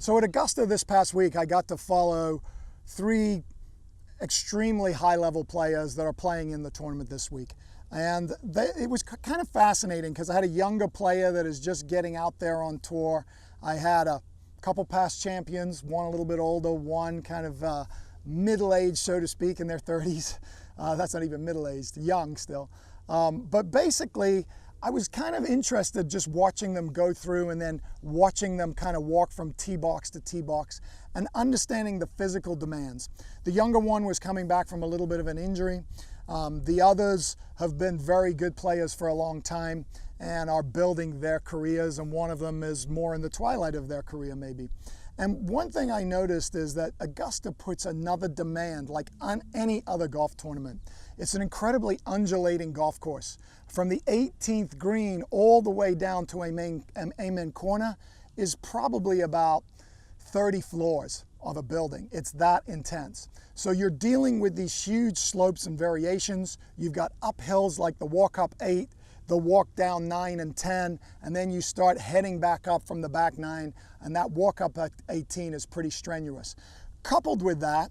So at Augusta this past week, I got to follow three extremely high-level players that are playing in the tournament this week. And it was kind of fascinating because I had a younger player that is just getting out there on tour. I had a couple past champions, one a little bit older, one kind of middle-aged, so to speak, in their 30s. That's not even middle-aged, young still. But basically, I was kind of interested just watching them go through and then watching them kind of walk from tee box to tee box and understanding the physical demands. The younger one was coming back from a little bit of an injury. The others have been very good players for a long time and are building their careers, and one of them is more in the twilight of their career maybe. And one thing I noticed is that Augusta puts another demand like on any other golf tournament. It's an incredibly undulating golf course. From the 18th green all the way down to Amen Corner is probably about 30 floors of a building. It's that intense. So you're dealing with these huge slopes and variations. You've got uphills like the walk up 8, the walk down 9 and 10, and then you start heading back up from the back 9, and that walk up at 18 is pretty strenuous. Coupled with that,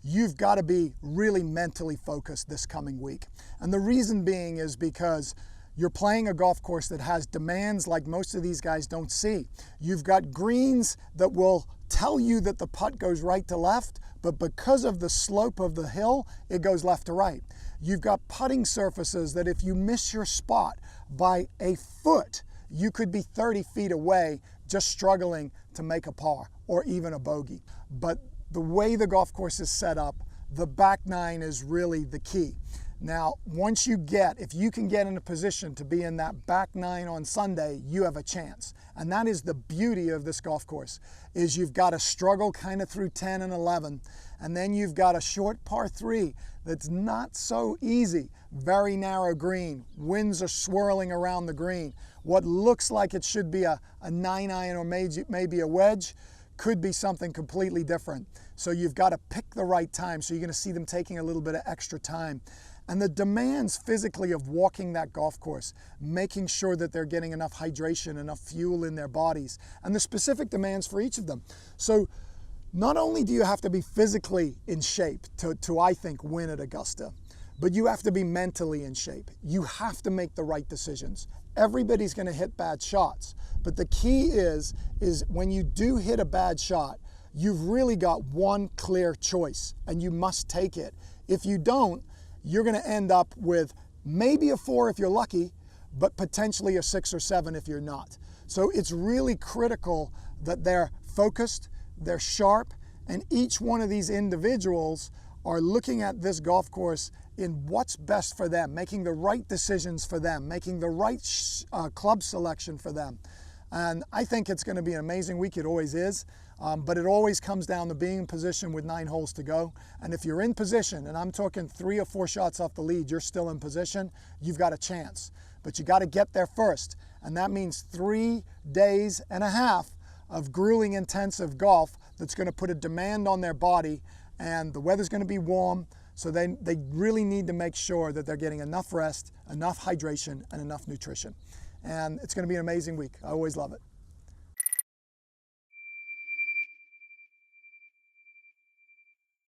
you've got to be really mentally focused this coming week. And the reason being is because you're playing a golf course that has demands like most of these guys don't see. You've got greens that will tell you that the putt goes right to left, but because of the slope of the hill, it goes left to right. You've got putting surfaces that if you miss your spot by a foot, you could be 30 feet away just struggling to make a par or even a bogey. But the way the golf course is set up, the back 9 is really the key. Now, once if you can get in a position to be in that back 9 on Sunday, you have a chance. And that is the beauty of this golf course, is you've got to struggle kind of through 10 and 11, and then you've got a short par 3 that's not so easy. Very narrow green, winds are swirling around the green. What looks like it should be a 9-iron or maybe a wedge could be something completely different. So you've got to pick the right time. So you're going to see them taking a little bit of extra time. And the demands physically of walking that golf course, making sure that they're getting enough hydration, enough fuel in their bodies, and the specific demands for each of them. So not only do you have to be physically in shape to I think, win at Augusta, but you have to be mentally in shape. You have to make the right decisions. Everybody's going to hit bad shots, but the key is when you do hit a bad shot, you've really got one clear choice, and you must take it. If you don't, you're going to end up with maybe a 4 if you're lucky, but potentially a 6 or 7 if you're not. So it's really critical that they're focused, they're sharp, and each one of these individuals are looking at this golf course in what's best for them, making the right decisions for them, making the right club selection for them. And I think it's going to be an amazing week. It always is. But it always comes down to being in position with 9 holes to go. And if you're in position, and I'm talking 3 or 4 shots off the lead, you're still in position, you've got a chance. But you got to get there first. And that means 3 days and a half of grueling, intensive golf that's going to put a demand on their body. And the weather's going to be warm. So they really need to make sure that they're getting enough rest, enough hydration, and enough nutrition. And it's going to be an amazing week. I always love it.